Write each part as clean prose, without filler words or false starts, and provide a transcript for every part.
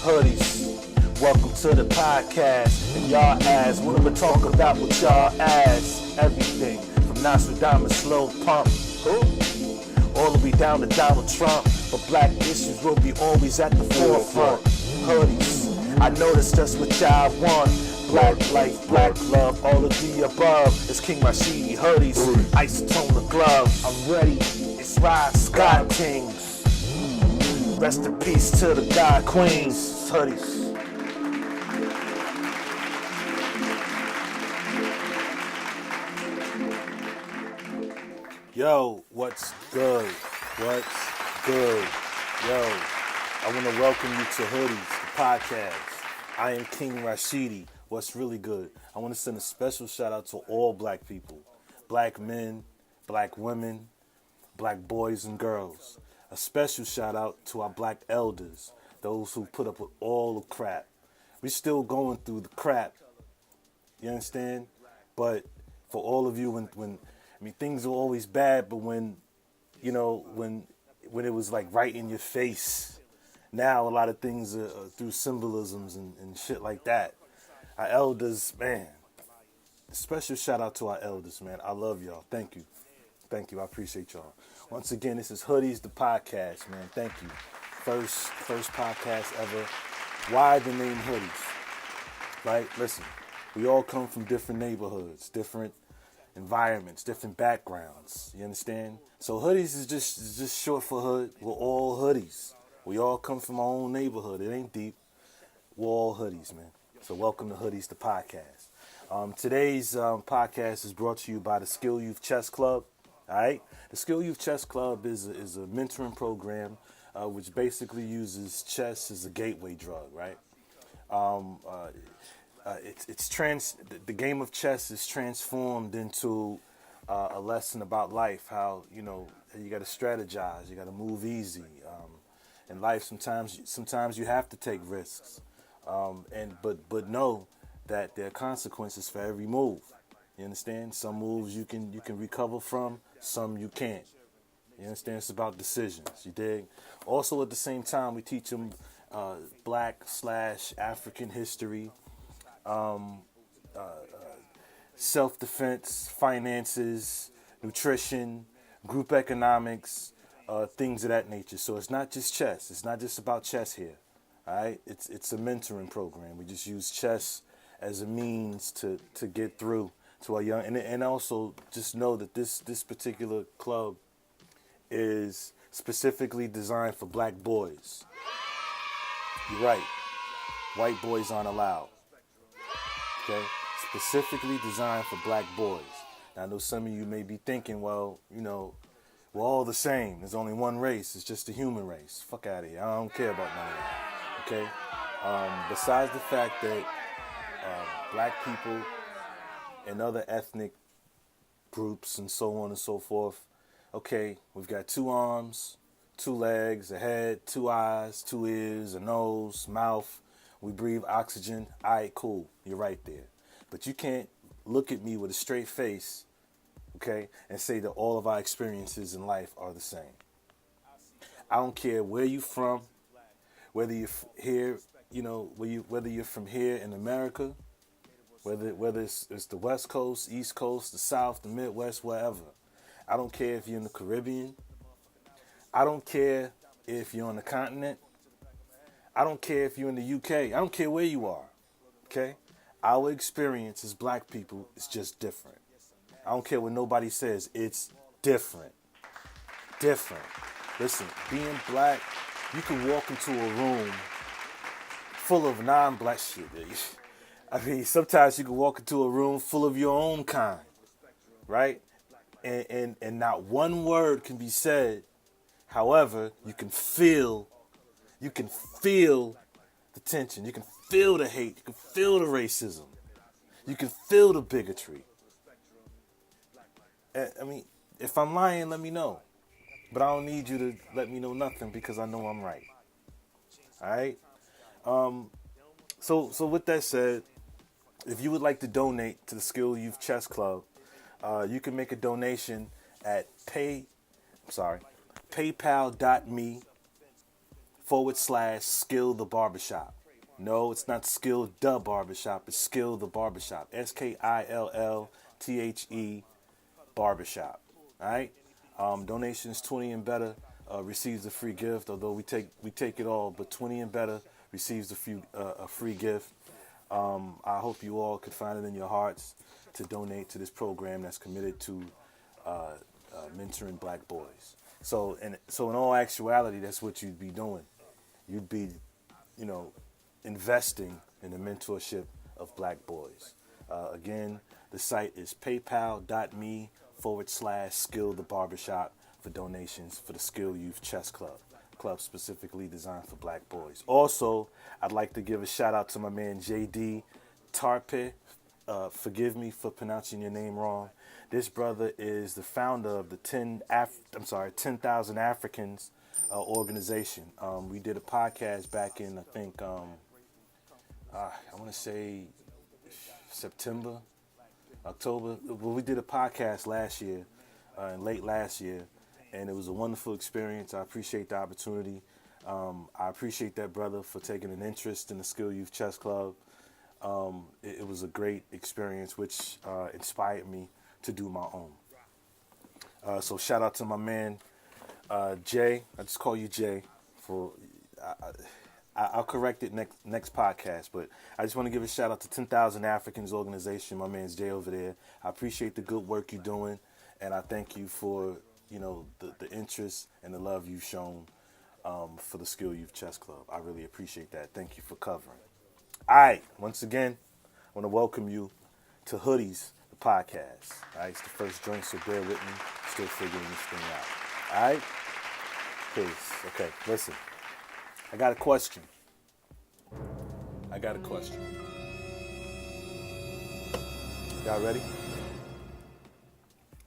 Hoodies, welcome to the podcast. And y'all ask, what I'ma talk about with y'all ass? Everything from Nostradamus, slow pump, all the way down to Donald Trump. But black issues will be always at the forefront. Hoodies, I know that's just what y'all want. Black life, black love, all of the above. It's King Rashidi, hoodies, isotone the glove. I'm ready, it's Ride Scott Kings. Rest in peace to the God Queens, hoodies. Yo, what's good? What's good? Yo, I want to welcome you to Hoodies, the podcast. I am King Rashidi. What's really good? I want to send a special shout out to all black people, black men, black women, black boys and girls. A special shout out to our black elders, those who put up with all the crap. We're still going through the crap, you understand? But for all of you, when things are always bad, but when it was like right in your face, now a lot of things are through symbolisms and shit like that. Our elders, man, special shout out to our elders, man. I love y'all. Thank you. Thank you. I appreciate y'all. Once again, this is Hoodies, the podcast, man. Thank you. First podcast ever. Why the name Hoodies? Right? Listen, we all come from different neighborhoods, different environments, different backgrounds. You understand? So Hoodies is just short for hood. We're all hoodies. We all come from our own neighborhood. It ain't deep. We're all hoodies, man. So welcome to Hoodies, the podcast. Today's podcast is brought to you by the Skill Youth Chess Club. All right, the Skill Youth Chess Club is a mentoring program which basically uses chess as a gateway drug, right? The game of chess is transformed into a lesson about life. How you got to strategize, you got to move easy. In life, sometimes you have to take risks, but know that there are consequences for every move. You understand? Some moves you can recover from, some you can't. You understand? It's about decisions. You dig? Also, at the same time, we teach them Black/African history, self-defense, finances, nutrition, group economics, things of that nature. So it's not just chess. It's not just about chess here. All right? It's a mentoring program. We just use chess as a means to get through to our young, and also just know that this particular club is specifically designed for black boys. You're right. White boys aren't allowed. Okay? Specifically designed for black boys. Now, I know some of you may be thinking, well, we're all the same. There's only one race. It's just the human race. Fuck out of here. I don't care about none of that. Okay? Besides the fact that black people and other ethnic groups and so on and so forth. Okay, we've got 2 arms, 2 legs, a head, 2 eyes, 2 ears, a nose, mouth. We breathe oxygen. All right, cool. You're right there. But you can't look at me with a straight face, okay, and say that all of our experiences in life are the same. I don't care where you're from, whether you're here, whether you're from here in America, whether it's the West Coast, East Coast, the South, the Midwest, wherever. I don't care if you're in the Caribbean. I don't care if you're on the continent. I don't care if you're in the UK. I don't care where you are, okay? Our experience as black people is just different. I don't care what nobody says. It's different. Different. Listen, being black, you can walk into a room full of non-black shit. I mean, sometimes you can walk into a room full of your own kind, right? And not one word can be said. However, you can feel the tension. You can feel the hate. You can feel the racism. You can feel the bigotry. I mean, if I'm lying, let me know. But I don't need you to let me know nothing because I know I'm right. All right? So with that said, if you would like to donate to the Skill Youth Chess Club, you can make a donation at paypal.me /Skill the Barbershop. No, it's not Skill the Barbershop. It's Skill the Barbershop. SKILLTHE Barbershop. All right. Donations 20 and better receives a free gift. Although we take it all, but 20 and better receives a free gift. I hope you all could find it in your hearts to donate to this program that's committed to mentoring black boys. So in all actuality, that's what you'd be doing. You'd be, investing in the mentorship of black boys. Again, the site is paypal.me/Skill the Barbershop for donations for the Skill Youth Chess Club specifically designed for black boys. Also, I'd like to give a shout out to my man JD Tarpe. Forgive me for pronouncing your name wrong. This brother is the founder of the 10,000 Africans organization. We did a podcast back in, I think, I want to say September, October. Well, we did a podcast last year, late last year, and it was a wonderful experience. I appreciate the opportunity. I appreciate that brother for taking an interest in the Skill Youth Chess Club. It was a great experience, which inspired me to do my own. So shout out to my man, Jay. I just call you Jay. I'll correct it next podcast, but I just want to give a shout out to 10,000 Africans organization. My man's Jay over there. I appreciate the good work you're doing, and I thank you for the interest and the love you've shown for the Skill Youth Chess Club. I really appreciate that. Thank you for covering. All right, once again, I want to welcome you to Hoodies, the podcast. All right, it's the first joint, so bear with me. Still figuring this thing out. All right? Peace. Okay, listen. I got a question. Y'all ready?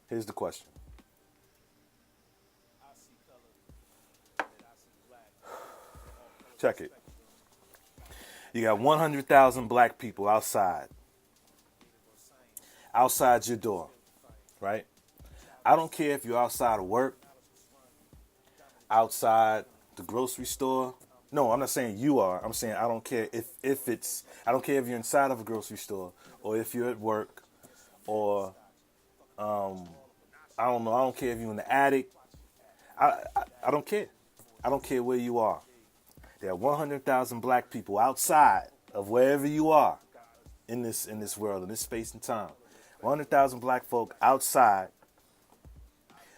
Here's the question. Check it. You got 100,000 black people outside your door, right? I don't care if you're outside of work, outside the grocery store. No, I'm not saying you are. I'm saying I don't care I don't care if you're inside of a grocery store or if you're at work or, I don't know. I don't care if you're in the attic. I don't care. I don't care where you are. There are 100,000 black people outside of wherever you are in this world, in this space and time. 100,000 black folk outside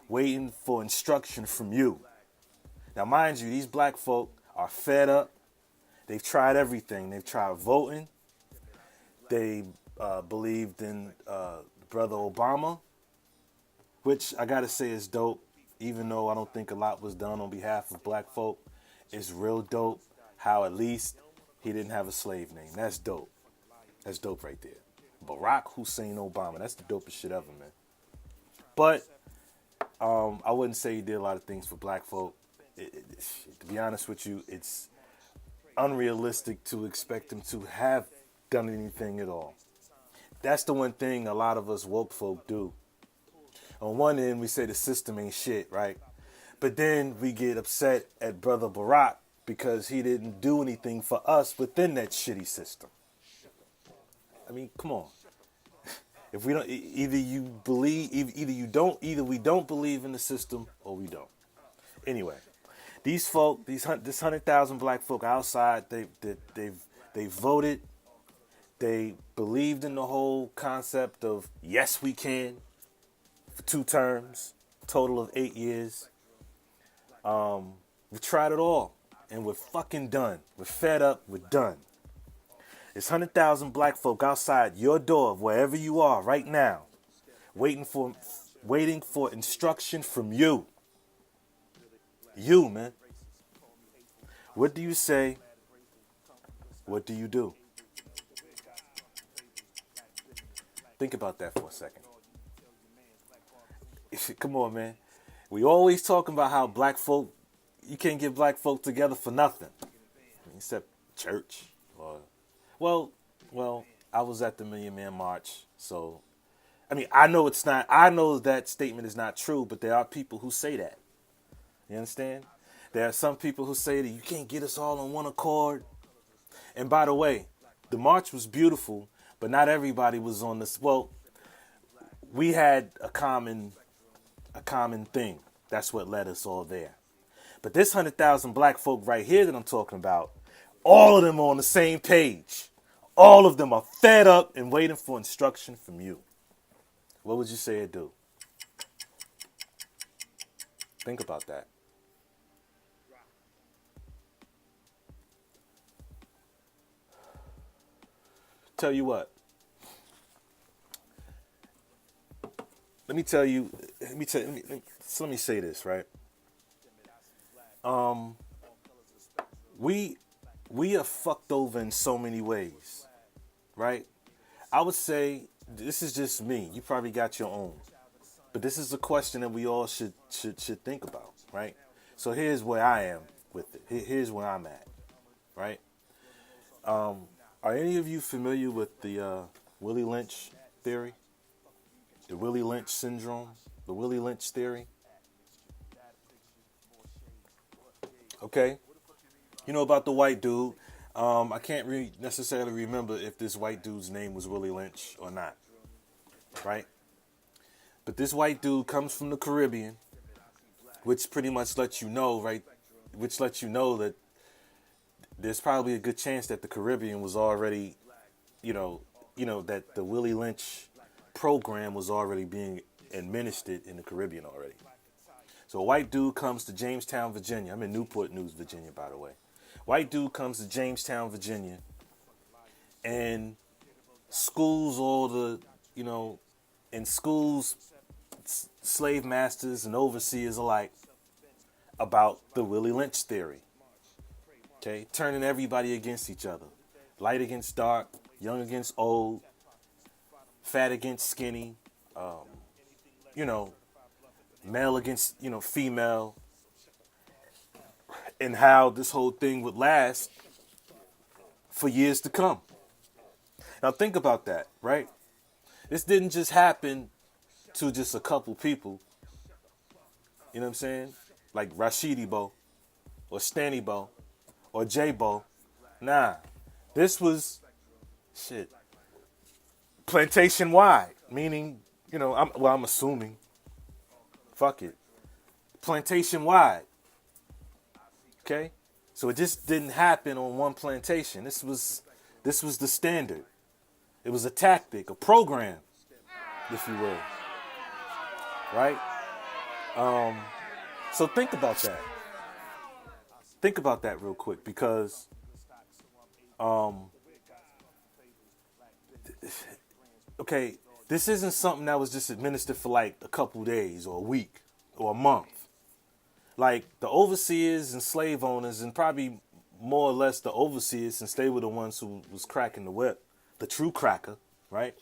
waiting for instruction from you. Now, mind you, these black folk are fed up. They've tried everything. They've tried voting. They believed in Brother Obama, which I got to say is dope, even though I don't think a lot was done on behalf of black folk. It's real dope how at least he didn't have a slave name. That's dope. That's dope right there. Barack Hussein Obama. That's the dopest shit ever, man. But I wouldn't say he did a lot of things for black folk. To be honest with you, it's unrealistic to expect him to have done anything at all. That's the one thing a lot of us woke folk do. On one end, we say the system ain't shit, right? But then we get upset at Brother Barack because he didn't do anything for us within that shitty system. I mean, come on. If we don't, either we don't believe in the system or we don't. Anyway, these folk, this 100,000 black folk outside, they voted. They believed in the whole concept of yes, we can for 2 terms, total of 8 years. We tried it all, and we're fucking done. We're fed up. We're done. There's 100,000 black folk outside your door, wherever you are right now, waiting for instruction from you. You, man. What do you say? What do you do? Think about that for a second. Come on, man. We always talking about how black folk, you can't get black folk together for nothing. Except church. Well, I was at the Million Man March, so, I mean, I know that statement is not true, but there are people who say that. You understand? There are some people who say that you can't get us all on one accord. And by the way, the march was beautiful, but not everybody was on this. Well, we had a common thing. That's what led us all there. But this 100,000 black folk right here that I'm talking about, all of them are on the same page. All of them are fed up and waiting for instruction from you. What would you say it do? Think about that. Tell you what. Let me say this, right? We are fucked over in so many ways, right? I would say this is just me. You probably got your own, but this is a question that we all should think about, right? So here's where I am with it. Here's where I'm at, right? Are any of you familiar with the Willie Lynch theory? The Willie Lynch syndrome? The Willie Lynch theory? Okay. You know about the white dude. I can't necessarily remember if this white dude's name was Willie Lynch or not. Right? But this white dude comes from the Caribbean, which pretty much lets you know, right? Which lets you know that there's probably a good chance that the Caribbean was already, that the Willie Lynch program was already being administered in the Caribbean already. So a white dude comes to Jamestown, Virginia. I'm in Newport News, Virginia, by the way. White dude comes to Jamestown, Virginia, and schools all the, in schools, slave masters and overseers alike about the Willie Lynch theory. Okay, turning everybody against each other. Light against dark, young against old, fat against skinny, male against, female, and how this whole thing would last for years to come. Now think about that, right? This didn't just happen to just a couple people. You know what I'm saying? Like Rashidi Bo, or Stanny Bo, or J Bo. Nah, this was plantation wide, meaning, I'm assuming. Fuck it. Plantation wide. Okay? So it just didn't happen on one plantation. This was the standard. It was a tactic, a program, if you will. Right? So think about that. Think about that real quick, because okay, this isn't something that was just administered for like a couple days or a week or a month. Like the overseers and slave owners, and probably more or less the overseers, since they were the ones who was cracking the whip, the true cracker, right?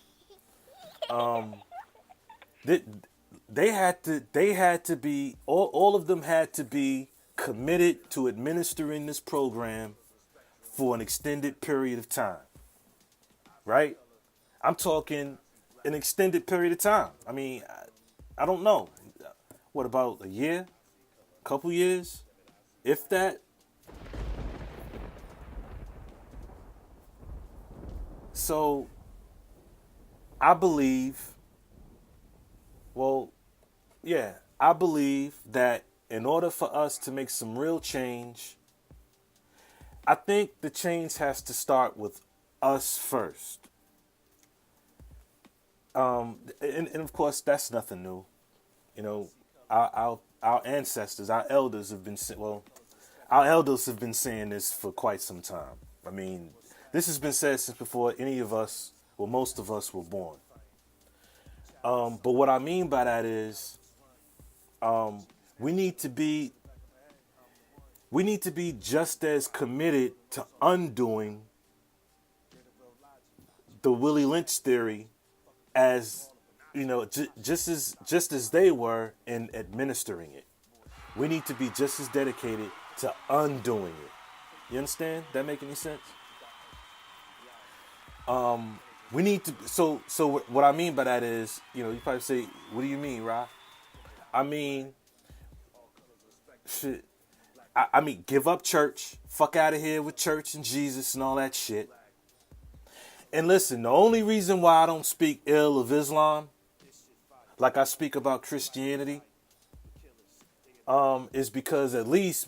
They had to be, all of them had to be committed to administering this program for an extended period of time, right? I'm talking an extended period of time. I mean, I don't know. What, about a year? A couple years? If that? So, I believe that in order for us to make some real change, I think the change has to start with us first. And of course, that's nothing new. Our ancestors, our elders have been saying this for quite some time. I mean, this has been said since before any of us, well, most of us were born. But what I mean by that is, we need to be just as committed to undoing the Willie Lynch theory as, just as they were in administering it. We need to be just as dedicated to undoing it. You understand? That make any sense? We need to. So what I mean by that is, you probably say, "What do you mean, Ra?" I mean, I mean, give up church. Fuck out of here with church and Jesus and all that shit. And listen, the only reason why I don't speak ill of Islam, like I speak about Christianity, is because at least,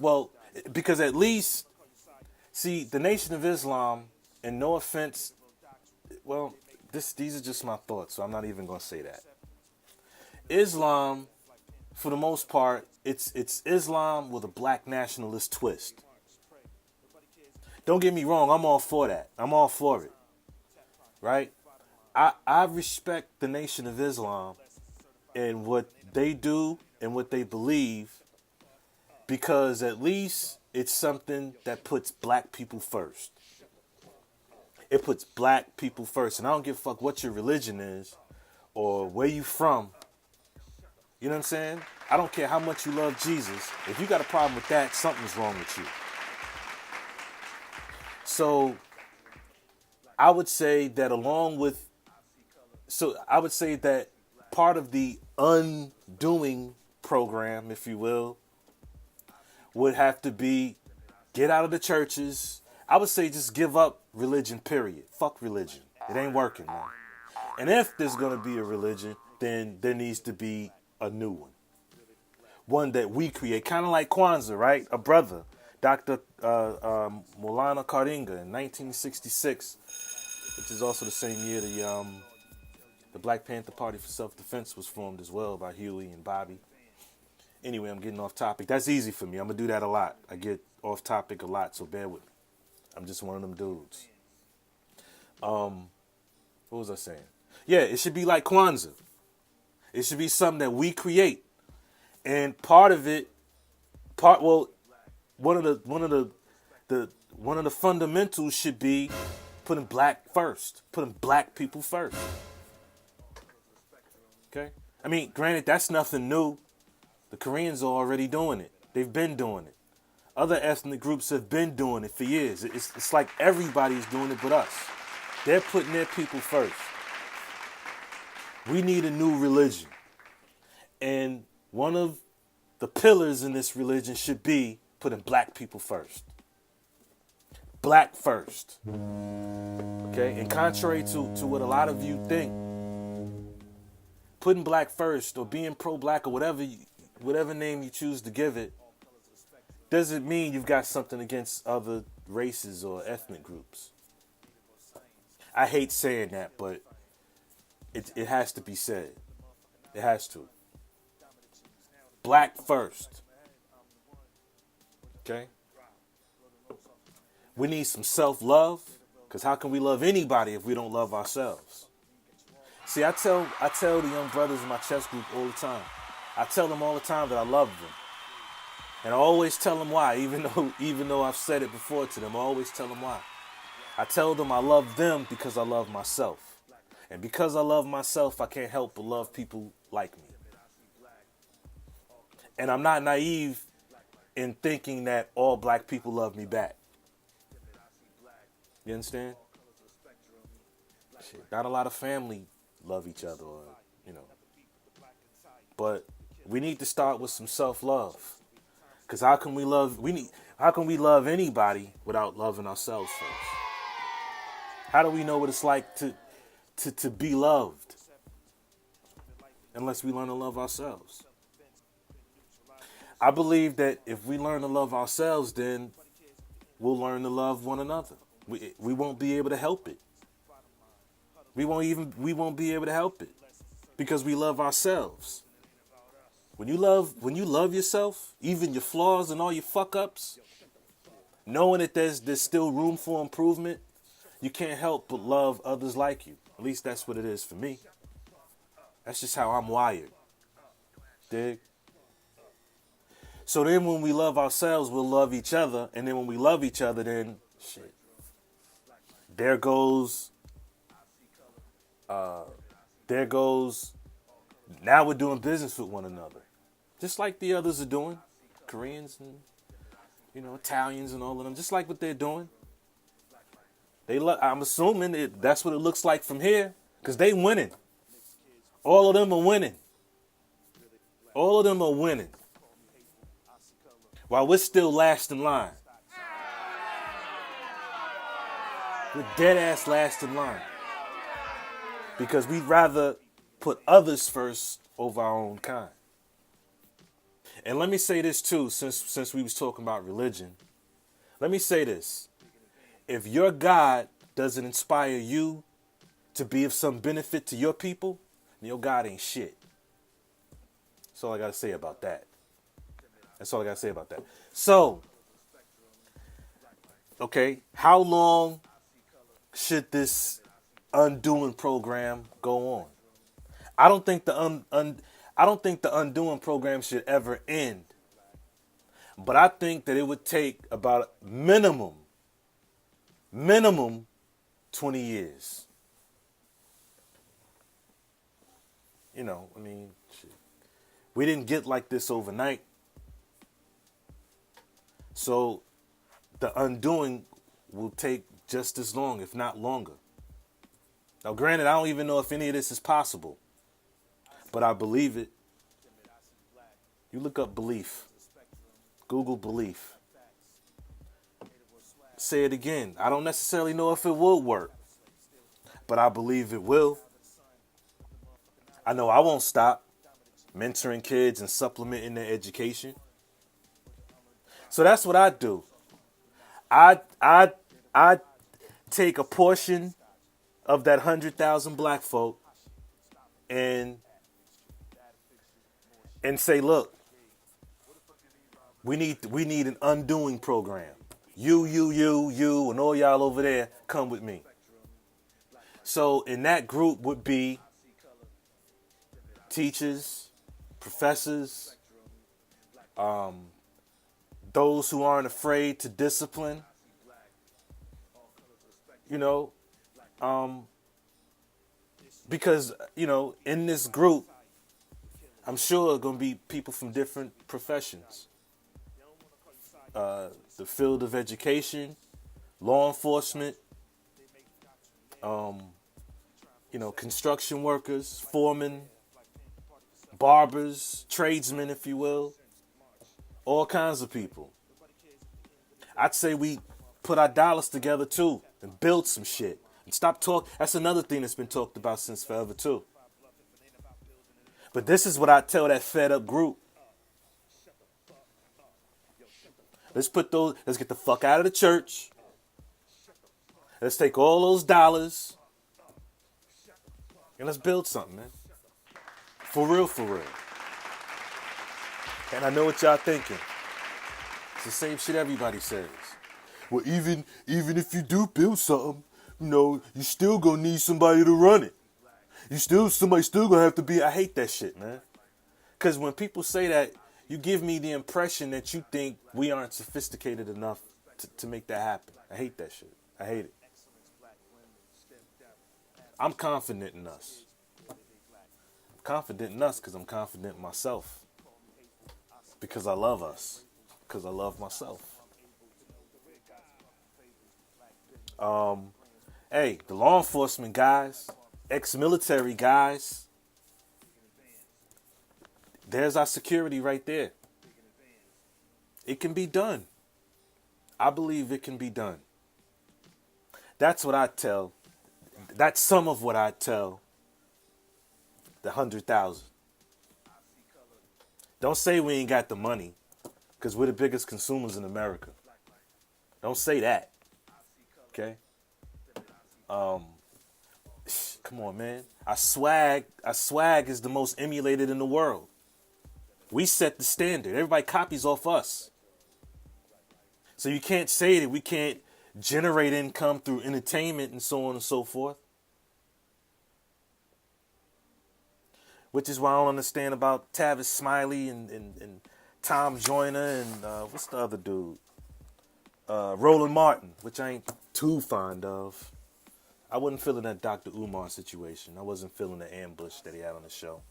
see, the Nation of Islam, and no offense, well, these are just my thoughts, so I'm not even going to say that. Islam, for the most part, it's Islam with a black nationalist twist. Don't get me wrong, I'm all for that. I'm all for it. Right? I respect the Nation of Islam and what they do and what they believe, because at least it's something that puts black people first. It puts black people first. And I don't give a fuck what your religion is or where you from. You know what I'm saying? I don't care how much you love Jesus. If you got a problem with that, something's wrong with you. So I would say that part of the undoing program, if you will, would have to be get out of the churches. I would say just give up religion, period. Fuck religion. It ain't working, man. And if there's going to be a religion, then there needs to be a new one. One that we create, kind of like Kwanzaa, right? A brother, Dr. Maulana Karinga in 1966, which is also the same year the Black Panther Party for Self-Defense was formed as well by Huey and Bobby. Anyway, I'm getting off topic. That's easy for me. I'm going to do that a lot. I get off topic a lot, so bear with me. I'm just one of them dudes. What was I saying? Yeah, it should be like Kwanzaa. It should be something that we create. And one of the fundamentals should be putting black first, putting black people first. Okay? I mean, granted, that's nothing new. The Koreans are already doing it. They've been doing it. Other ethnic groups have been doing it for years. It's like everybody's doing it but us. They're putting their people first. We need a new religion. And one of the pillars in this religion should be putting black people first. Black first. Okay? And contrary to what a lot of you think, putting black first or being pro-black or whatever name you choose to give it, doesn't mean you've got something against other races or ethnic groups. I hate saying that, but it has to be said. It has to. Black first. Okay? We need some self-love, because how can we love anybody if we don't love ourselves? See, I tell the young brothers in my chess group all the time. I tell them all the time that I love them. And I always tell them why, even though I've said it before to them, I always tell them why. I tell them I love them because I love myself. And because I love myself, I can't help but love people like me. And I'm not naive in thinking that all black people love me back. You understand? Shit, not a lot of family love each other, or, you know. But we need to start with some self-love. Because how can we love anybody without loving ourselves first? How do we know what it's like to be loved unless we learn to love ourselves? I believe that if we learn to love ourselves, then we'll learn to love one another. We won't be able to help it. We won't be able to help it because we love ourselves. When you love yourself, even your flaws and all your fuck ups, knowing that there's still room for improvement, you can't help but love others like you. At least that's what it is for me. That's just how I'm wired. Dig? So then when we love ourselves, we'll love each other. And then when we love each other, then shit. There goes, now we're doing business with one another. Just like the others are doing. Koreans and, Italians and all of them. Just like what they're doing. I'm assuming that's what it looks like from here. Because they winning. All of them are winning. All of them are winning. while we're still last in line. We're dead ass last in line. Because we'd rather put others first over our own kind. And let me say this too, since we was talking about religion. Let me say this. If your God doesn't inspire you to be of some benefit to your people, then your God ain't shit. That's all I got to say about that. That's all I got to say about that. So, okay, how long should this undoing program go on? I don't think the undoing program should ever end. But I think that it would take about minimum 20 years. You know, I mean, shit. We didn't get like this overnight. So the undoing will take just as long, if not longer. Now, granted, I don't even know if any of this is possible, but I believe it. You look up belief. Google belief. Say it again. I don't necessarily know if it will work, but I believe it will. I know I won't stop mentoring kids and supplementing their education. So that's what I do. I take a portion of that 100,000 black folk and say, look, we need an undoing program. You, and all y'all over there, come with me. So in that group would be teachers, professors, those who aren't afraid to discipline, you know, because, you know, in this group, I'm sure going to be people from different professions. The field of education, law enforcement, you know, construction workers, foremen, barbers, tradesmen, if you will, all kinds of people. I'd say we put our dollars together too and build some shit and stop talk. That's another thing that's been talked about since forever too. But this is what I tell that fed up group. Let's get the fuck out of the church. Let's take all those dollars and let's build something, man. For real, for real. And I know what y'all thinking. It's the same shit everybody says. Well, even if you do build something, you know, you still gonna need somebody to run it. Somebody still gonna have to be. I hate that shit, man. Because when people say that, you give me the impression that you think we aren't sophisticated enough to make that happen. I hate that shit. I hate it. I'm confident in us. I'm confident in us because I'm confident in myself. Because I love us. Because I love myself. Hey, the law enforcement guys, ex-military guys, there's our security right there. It can be done. I believe it can be done. That's what I tell. That's some of what I tell the 100,000. Don't say we ain't got the money, because we're the biggest consumers in America. Don't say that. Okay? Come on, man. Our swag is the most emulated in the world. We set the standard. Everybody copies off us. So you can't say that we can't generate income through entertainment and so on and so forth. Which is why I don't understand about Tavis Smiley and Tom Joyner and what's the other dude? Roland Martin, which I ain't too fond of. I wasn't feeling that Dr. Umar situation. I wasn't feeling the ambush that he had on the show.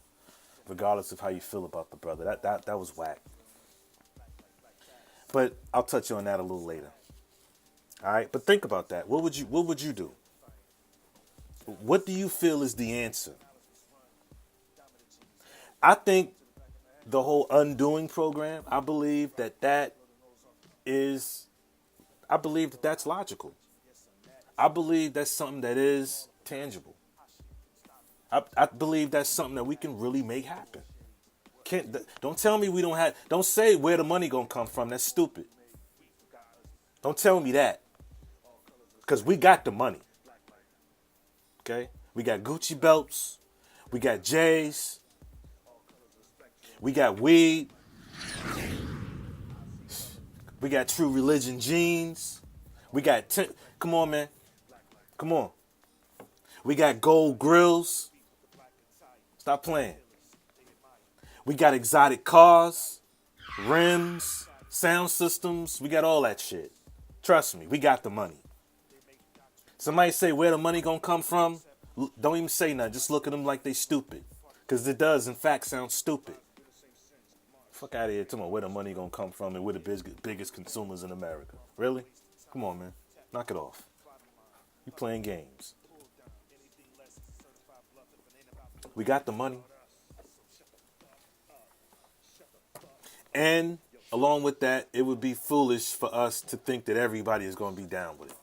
Regardless of how you feel about the brother. That was whack. But I'll touch on that a little later. All right, but think about that. What would you do? What do you feel is the answer? I think the whole undoing program, I believe that is, I believe that that's logical. I believe that's something that is tangible. I believe that's something that we can really make happen. Don't tell me we don't have, don't say where the money gonna come from. That's stupid. Don't tell me that. Because we got the money. Okay? We got Gucci belts. We got J's. We got weed. We got True Religion jeans. We got, come on, man. Come on. We got gold grills. Stop playing. We got exotic cars, rims, sound systems. We got all that shit. Trust me, we got the money. Somebody say where the money gonna come from? Don't even say nothing. Just look at them like they stupid. Because it does, in fact, sound stupid. Fuck out of here. Talking about where the money gonna come from and we're the biggest consumers in America. Really? Come on, man. Knock it off. You playing games. We got the money. And along with that, it would be foolish for us to think that everybody is going to be down with it.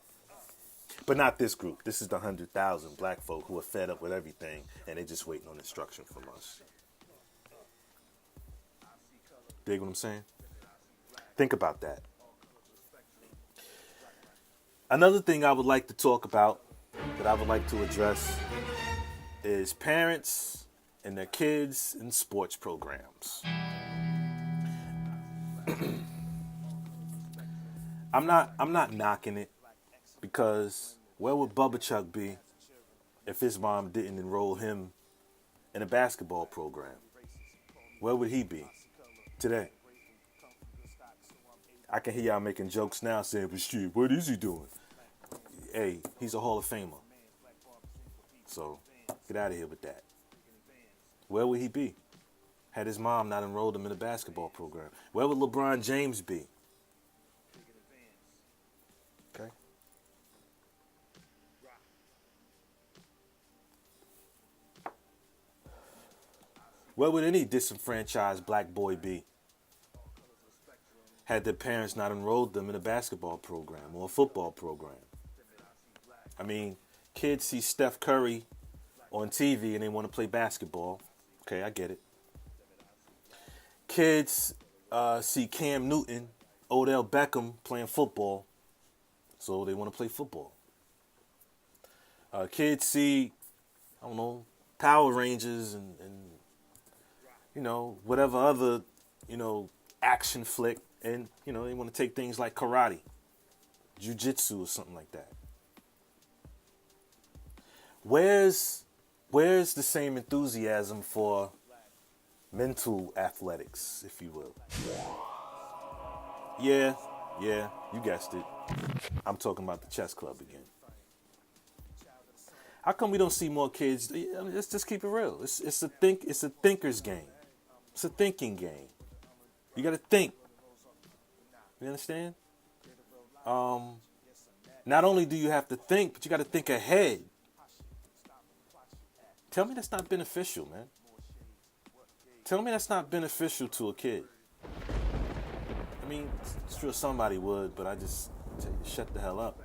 But not this group. This is the 100,000 black folk who are fed up with everything and they're just waiting on instruction from us. Dig what I'm saying? Think about that. Another thing I would like to talk about, that I would like to address, is parents and their kids in sports programs. I'm not knocking it, because where would Bubba Chuck be if his mom didn't enroll him in a basketball program? Where would he be today? I can hear y'all making jokes now saying, but shit, what is he doing? Hey, he's a Hall of Famer. So get out of here with that. Where would he be had his mom not enrolled him in a basketball program? Where would LeBron James be? Okay. Where would any disenfranchised black boy be had their parents not enrolled them in a basketball program or a football program? I mean, kids see Steph Curry on TV and they want to play basketball. Okay, I get it. Kids see Cam Newton, Odell Beckham playing football, so they want to play football. Kids see, I don't know, Power Rangers and you know, whatever other, you know, action flick, and, you know, they want to take things like karate, jiu-jitsu or something like that. Where's the same enthusiasm for mental athletics, if you will? Yeah, you guessed it. I'm talking about the chess club again. How come we don't see more kids? Let's just keep it real. It's a thinker's game. It's a thinking game. You got to think. You understand? Not only do you have to think, but you got to think ahead. Tell me that's not beneficial, man. Tell me that's not beneficial to a kid. I mean, it's sure somebody would, but I just tell you, shut the hell up.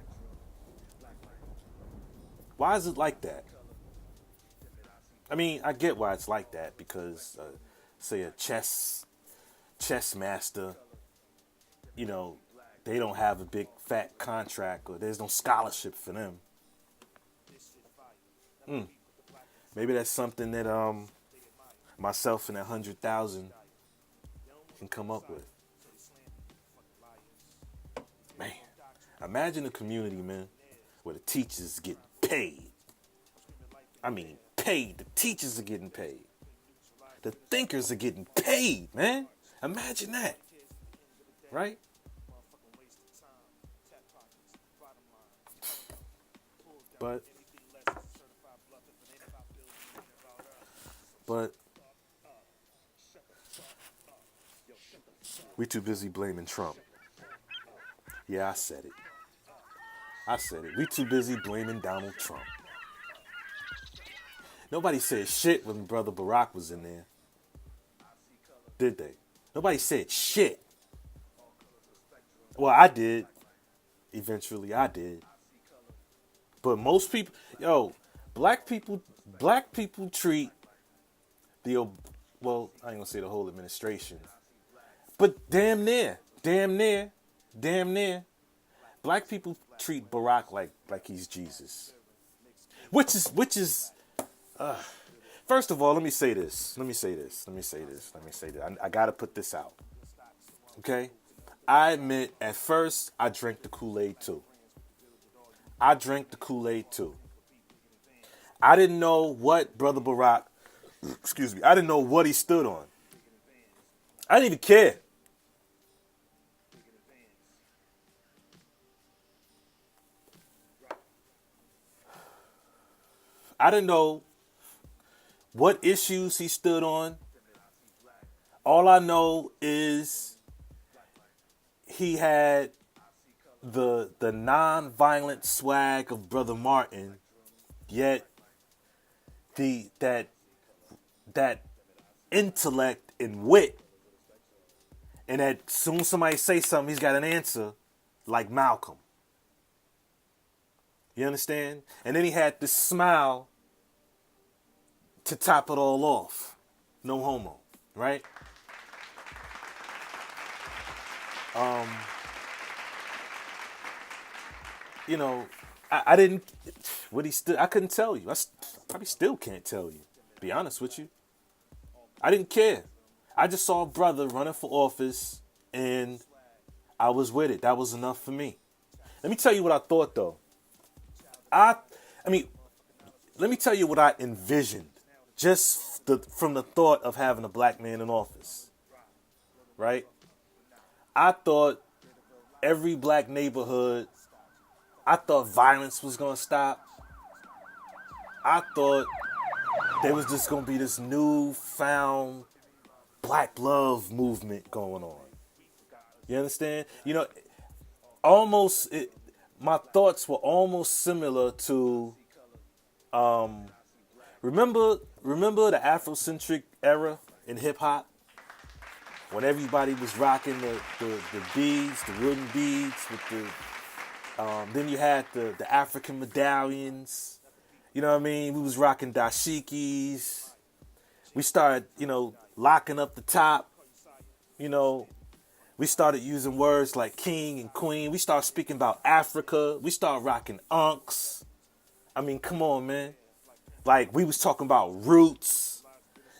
Why is it like that? I mean, I get why it's like that, because, say, a chess master, you know, they don't have a big fat contract, or there's no scholarship for them. Maybe that's something that myself and that 100,000 can come up with. Man, imagine a community, man, where the teachers get paid. I mean, paid. The teachers are getting paid. The thinkers are getting paid, man. Imagine that. Right? But we too busy blaming Trump. Yeah, I said it. We too busy blaming Donald Trump. Nobody said shit when Brother Barack was in there. Did they? Nobody said shit. Well, I did. Eventually, I did. But most people, yo, black people, black people treat the, well, I ain't gonna say the whole administration, but damn near, black people treat Barack like he's Jesus, which is. First of all, let me say this. I gotta put this out. Okay? I admit, at first, I drank the Kool-Aid too. I drank the Kool-Aid too. I didn't know what Brother Barack, excuse me, I didn't know what he stood on. I didn't even care. I didn't know what issues he stood on. All I know is he had the non-violent swag of Brother Martin, yet the that intellect and wit, and that soon as somebody say something, he's got an answer, like Malcolm. You understand? And then he had this smile to top it all off. No homo, right? Um, you know, I didn't. What he still, I couldn't tell you. Probably still can't tell you. To be honest with you, I didn't care. I just saw a brother running for office, and I was with it. That was enough for me. Let me tell you what I thought, though. I, I mean, let me tell you what I envisioned, just from the thought of having a black man in office, right? I thought every black neighborhood, I thought violence was gonna stop. I thought there was just gonna be this newfound black love movement going on. You understand? You know, my thoughts were almost similar to, um, remember the Afrocentric era in hip hop when everybody was rocking the beads, the wooden beads with then you had the African medallions. You know what I mean? We was rocking dashikis. We started, locking up the top. You know, we started using words like king and queen. We started speaking about Africa. We started rocking unks. I mean, come on, man. Like, we was talking about roots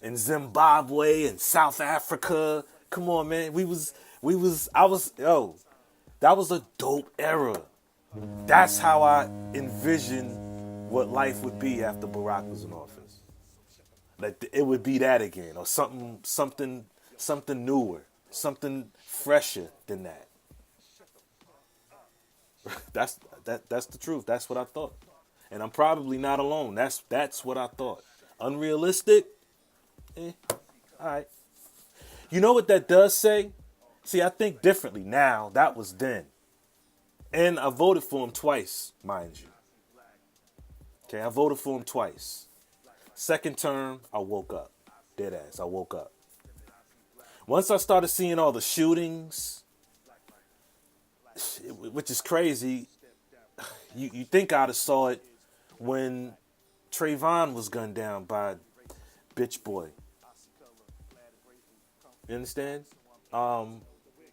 in Zimbabwe and South Africa. Come on, man. That was a dope era. That's how I envisioned what life would be after Barack was in office. Like, it would be that again, or something newer, something fresher than that. That's the truth. That's what I thought. And I'm probably not alone. That's what I thought. Unrealistic? All right. You know what that does say? See, I think differently now. That was then. And I voted for him twice, mind you. Okay, I voted for him twice. Second term, I woke up. Dead ass, I woke up. Once I started seeing all the shootings, which is crazy, you think I'd have saw it when Trayvon was gunned down by bitch boy. You understand?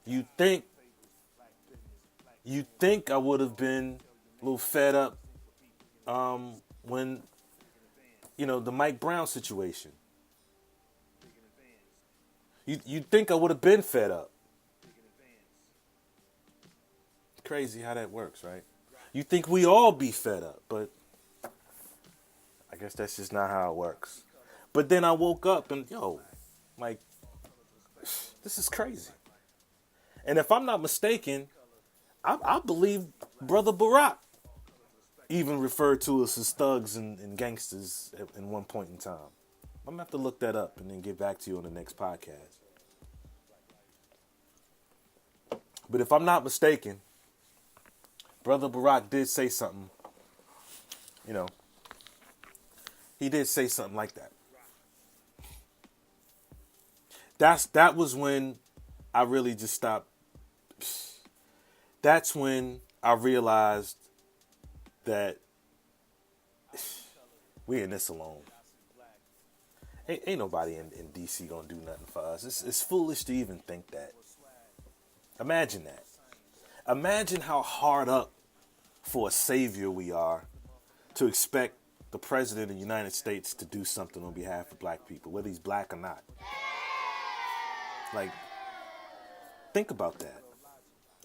You think I would have been a little fed up when the Mike Brown situation. You'd think I would have been fed up. Crazy how that works, right? You think we all be fed up, but I guess that's just not how it works. But then I woke up and like, this is crazy. And if I'm not mistaken, I believe Brother Barack even referred to us as thugs and gangsters at one point in time. I'm gonna have to look that up and then get back to you on the next podcast. But if I'm not mistaken, Brother Barack did say something. He did say something like that. That was when I really just stopped. That's when I realized that we in this alone. Ain't nobody in DC gonna do nothing for us. It's foolish to even think that. Imagine that. Imagine how hard up for a savior we are to expect the president of the United States to do something on behalf of black people, whether he's black or not. Like, think about that.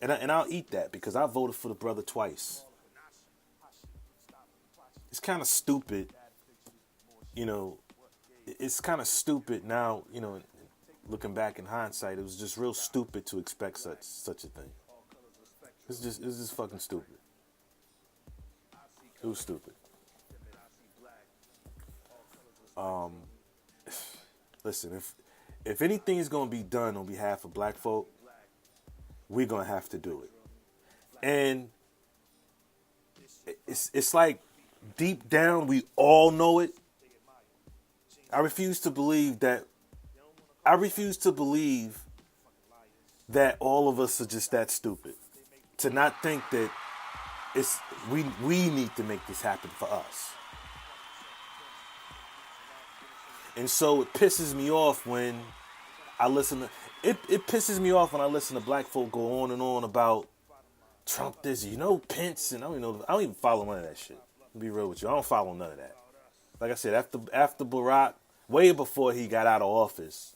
And I'll eat that because I voted for the brother twice. It's kind of stupid, you know, it's kind of stupid now, you know, looking back in hindsight, it was just real stupid to expect such a thing. It's just fucking stupid. It was stupid. Listen, if anything's gonna be done on behalf of black folk, we're gonna have to do it. And it's like deep down we all know it. I refuse to believe that all of us are just that stupid to not think that we need to make this happen for us. And so it pisses me off when I listen to it pisses me off when I listen to black folk go on and on about Trump this, Pence, and I don't even follow none of that shit. To be real with you, I don't follow none of that. Like I said, after Barack, way before he got out of office,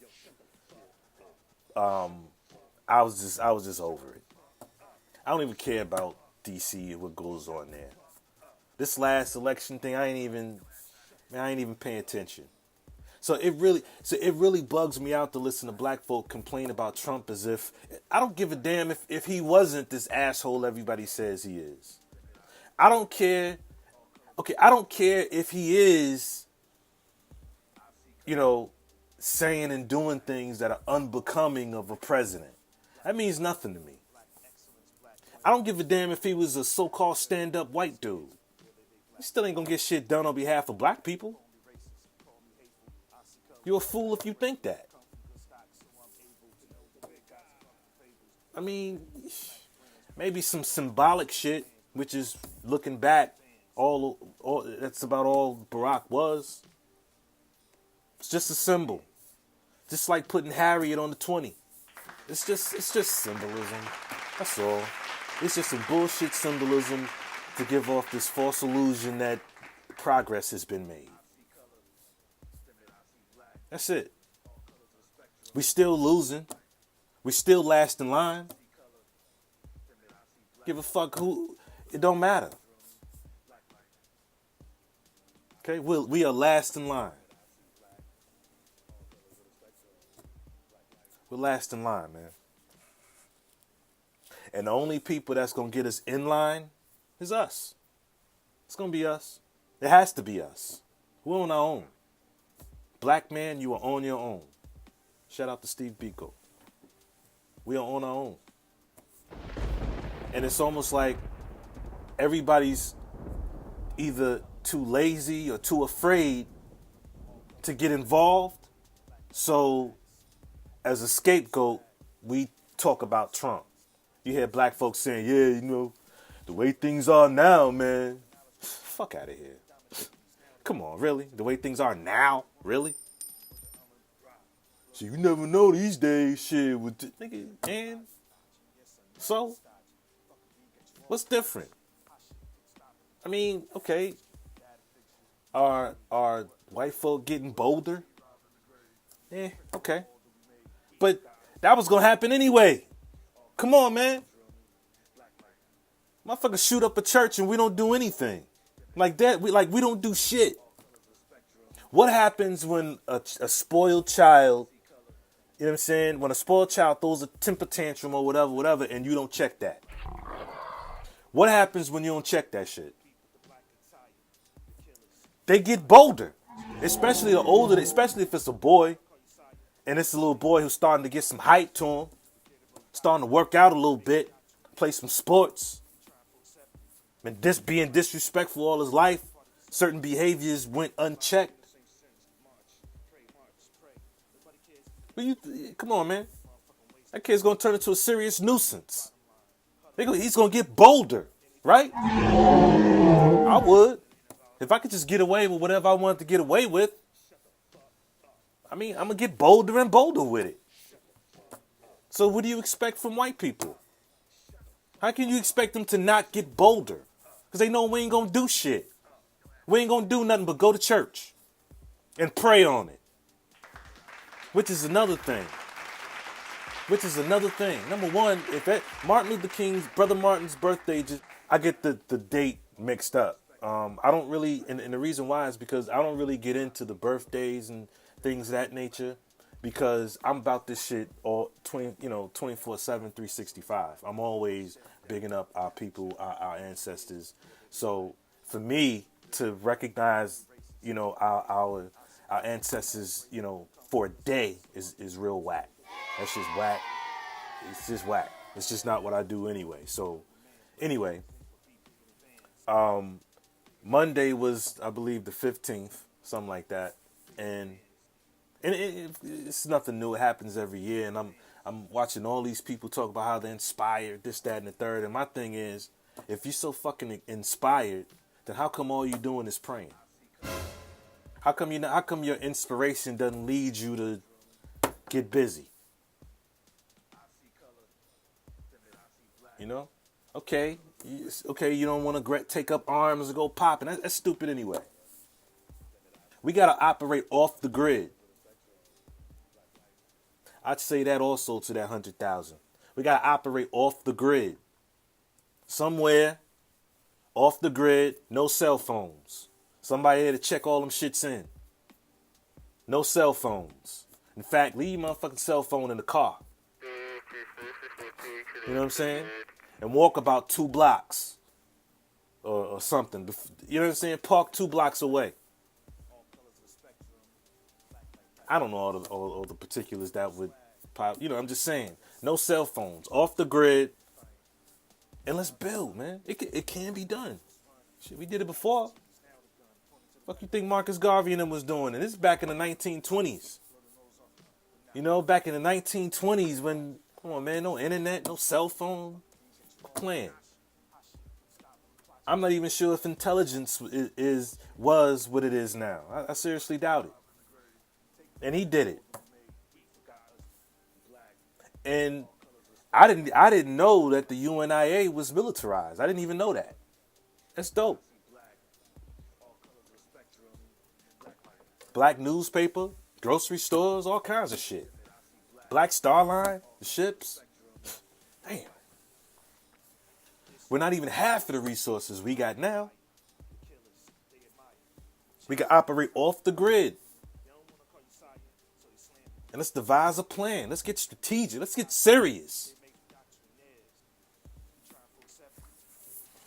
I was just over it. I don't even care about DC and what goes on there. This last election thing, I ain't even paying attention. So it really bugs me out to listen to black folk complain about Trump as if I don't give a damn if he wasn't this asshole everybody says he is. I don't care. Okay, I don't care if he is, saying and doing things that are unbecoming of a president. That means nothing to me. I don't give a damn if he was a so-called stand-up white dude. He still ain't gonna get shit done on behalf of black people. You're a fool if you think that. I mean, maybe some symbolic shit, which is looking back, all that's about all Barack was. It's just a symbol. Just like putting Harriet on the 20. It's just symbolism. That's all. It's just some bullshit symbolism to give off this false illusion that progress has been made. That's it. We still losing. We still last in line. Give a fuck who. It don't matter. Okay, we are last in line. We're last in line, man. And the only people that's going to get us in line is us. It's going to be us. It has to be us. We're on our own. Black man, you are on your own. Shout out to Steve Biko. We are on our own. And it's almost like everybody's either too lazy or too afraid to get involved. So as a scapegoat, we talk about Trump. You hear black folks saying, yeah, the way things are now, man. Fuck out of here. Come on, really? The way things are now? Really? So you never know these days, shit. Nigga, and so? What's different? I mean, okay. Are white folk getting bolder? Okay. But that was going to happen anyway. Come on, man. Motherfuckers shoot up a church and we don't do anything. Like that, we don't do shit. What happens when a spoiled child, you know what I'm saying? When a spoiled child throws a temper tantrum or whatever, and you don't check that? What happens when you don't check that shit? They get bolder. Especially the older, especially if it's a boy. And it's a little boy who's starting to get some height to him. Starting to work out a little bit. Play some sports. And this being disrespectful all his life. Certain behaviors went unchecked. But come on, man. That kid's going to turn into a serious nuisance. He's gonna get bolder, right? I would. If I could just get away with whatever I wanted to get away with, I mean, I'm gonna get bolder and bolder with it. So what do you expect from white people? How can you expect them to not get bolder? Because they know we ain't gonna do shit. We ain't gonna do nothing but go to church and pray on it. Which is another thing. Number one, if that Martin Luther King's, Brother Martin's birthday, I get the date mixed up. I don't really, and the reason why is because I don't really get into the birthdays and things of that nature, because I'm about this shit all 24/7, 365. I'm always bigging up our people, our ancestors. So for me to recognize, our ancestors, for a day is real whack. That's just whack. It's just whack. It's just not what I do anyway. So anyway, Monday was, I believe, the 15th, something like that. And it's nothing new. It happens every year. And I'm watching all these people talk about how they're inspired, this, that, and the third. And my thing is, if you're so fucking inspired, then how come all you're doing is praying? How come your inspiration doesn't lead you to get busy? Okay, you don't want to take up arms and go popping. That's stupid anyway. We got to operate off the grid. I'd say that also to that 100,000. We got to operate off the grid. Somewhere, off the grid, no cell phones. Somebody there to check all them shits in. No cell phones. In fact, leave your motherfucking cell phone in the car. You know what I'm saying? And walk about 2 blocks or something. You know what I'm saying? Park 2 blocks away. I don't know all the particulars that would pop. I'm just saying. No cell phones. Off the grid. And let's build, man. It can be done. Shit, we did it before. What you think Marcus Garvey and them was doing? And this is back in the 1920s. Back in the 1920s when, come on, man, no internet, no cell phone. Plan. I'm not even sure if intelligence was what it is now. I seriously doubt it. And he did it. And I didn't know that the UNIA was militarized. I didn't even know that. That's dope. Black newspaper, grocery stores, all kinds of shit. Black Star Line, the ships. Damn. We're not even half of the resources we got now. We can operate off the grid. And let's devise a plan. Let's get strategic. Let's get serious.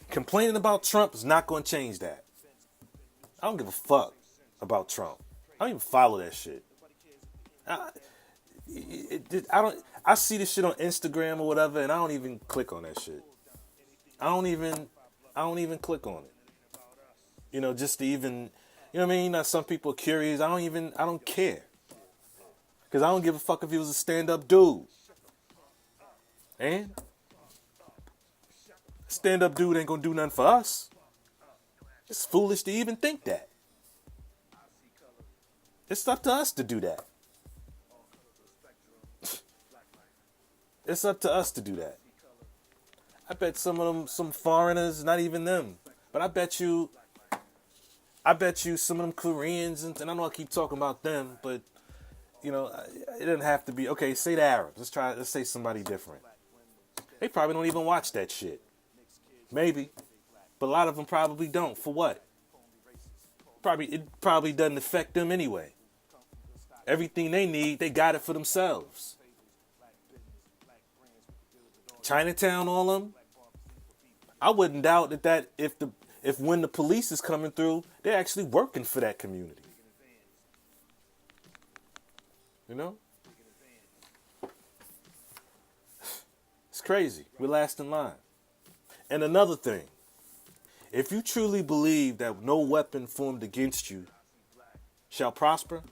Complaining about Trump is not going to change that. I don't give a fuck about Trump. I don't even follow that shit. I see this shit on Instagram or whatever, and I don't even click on that shit. I don't even click on it. Just to even, what I mean? Some people are curious. I don't care. Because I don't give a fuck if he was a stand-up dude. And stand-up dude ain't gonna do nothing for us. It's foolish to even think that. It's up to us to do that. It's up to us to do that. I bet some foreigners, not even them, but I bet you some of them Koreans, and I know I keep talking about them, but, it doesn't have to be, okay, say the Arabs. Let's say somebody different. They probably don't even watch that shit. Maybe. But a lot of them probably don't. For what? It probably doesn't affect them anyway. Everything they need, they got it for themselves. Chinatown, all of them. I wouldn't doubt that if when the police is coming through, they're actually working for that community. It's crazy. We're last in line. And another thing, if you truly believe that no weapon formed against you shall prosper,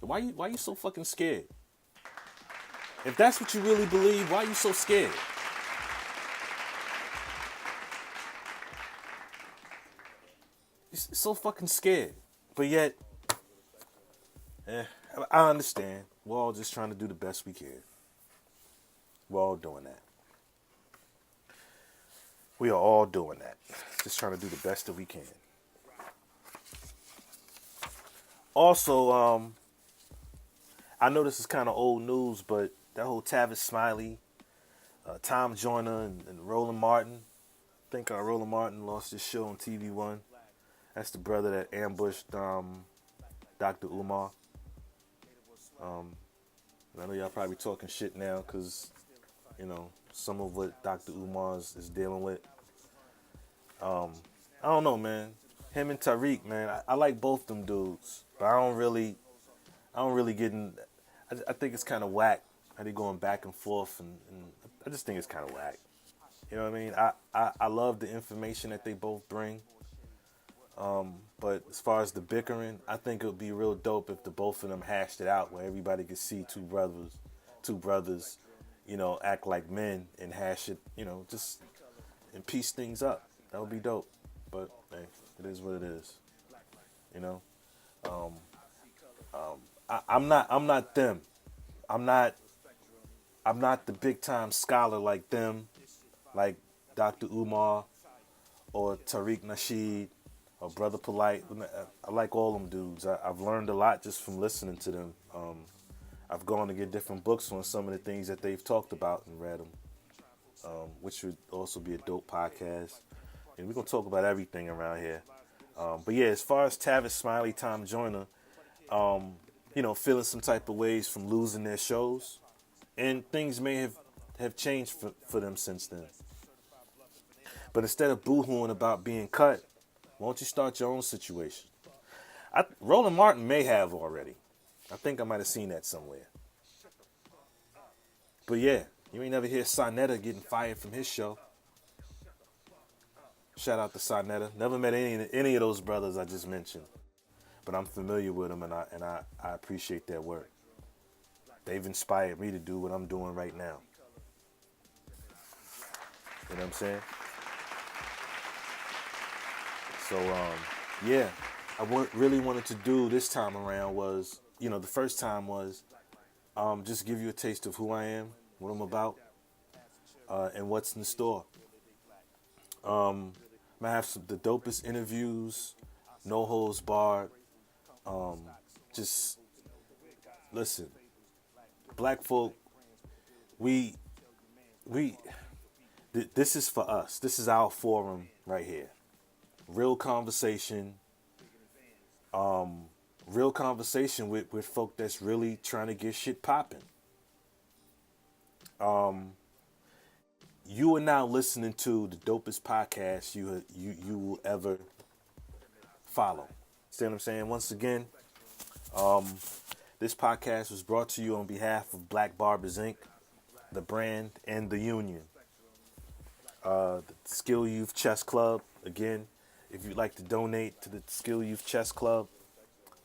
why you so fucking scared? If that's what you really believe, why are you so scared? so fucking scared. But yet, I understand. We're all just trying to do the best we can. We're all doing that. We are all doing that. Just trying to do the best that we can. Also, I know this is kind of old news, but that whole Tavis Smiley, Tom Joyner, and Roland Martin. I think Roland Martin lost his show on TV One. That's the brother that ambushed Dr. Umar. And I know y'all probably talking shit now because, you know, some of what Dr. Umar is dealing with. I don't know, man. Him and Tariq, man, I like both them dudes, but I don't really get in. I think it's kind of whack how they going back and forth, and I just think it's kind of whack. You know what I mean? I love the information that they both bring. But as far as the bickering, I think it would be real dope if the both of them hashed it out where everybody could see two brothers, you know, act like men and hash it, you know, just and piece things up. That would be dope. But hey, it is what it is. You know, I'm not them. I'm not the big time scholar like them, like Dr. Umar or Tariq Nasheed or Brother Polite. I like all them dudes. I've learned a lot just from listening to them. I've gone to get different books on some of the things that they've talked about and read them, which would also be a dope podcast. And we're going to talk about everything around here. But yeah, as far as Tavis Smiley, Tom Joyner, you know, feeling some type of ways from losing their shows. And things may have changed for them since then. But instead of boo-hooing about being cut, why don't you start your own situation? Roland Martin may have already. I think I might have seen that somewhere. But yeah, you ain't never hear Sonetta getting fired from his show. Shout out to Sonetta. Never met any of those brothers I just mentioned. But I'm familiar with them, and I appreciate their work. They've inspired me to do what I'm doing right now. You know what I'm saying? So, yeah, really wanted to do this time around was, you know, the first time was just give you a taste of who I am, what I'm about, and what's in the store. I'm going to have the dopest interviews, no holds barred. Just listen, black folk, this is for us. This is our forum right here. Real conversation. Real conversation with folk that's really trying to get shit popping. You are now listening to the dopest podcast you will ever follow. See what I'm saying? Once again, this podcast was brought to you on behalf of Black Barbers Inc., the brand and the union. The Skill Youth Chess Club. Again, if you'd like to donate to the Skill Youth Chess Club,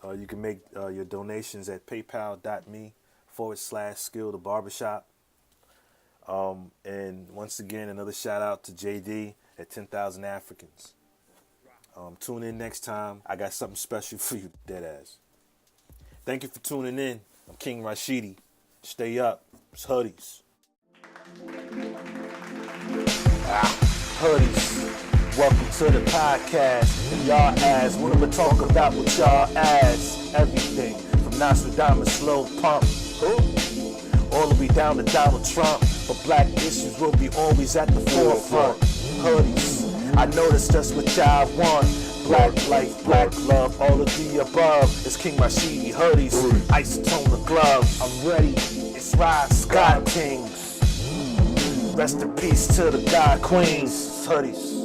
you can make your donations at paypal.me/Skill the Barbershop. And once again, another shout out to JD at 10,000 Africans. Tune in next time. I got something special for you, deadass. Thank you for tuning in. I'm King Rashidi. Stay up. It's Hoodies. Hoodies. Welcome to the podcast. And y'all ass, what I'ma talk about with y'all ass? Everything from Nostradamus, slow pump, all the way down to Donald Trump. But black issues will be always at the forefront. Hoodies. I know that's just what y'all want. Black life, black love, all of the above. It's King Rashidi, hoodies, isotone the gloves. I'm ready, it's Ride Scott Kings. Rest in peace to the God Queens, hoodies.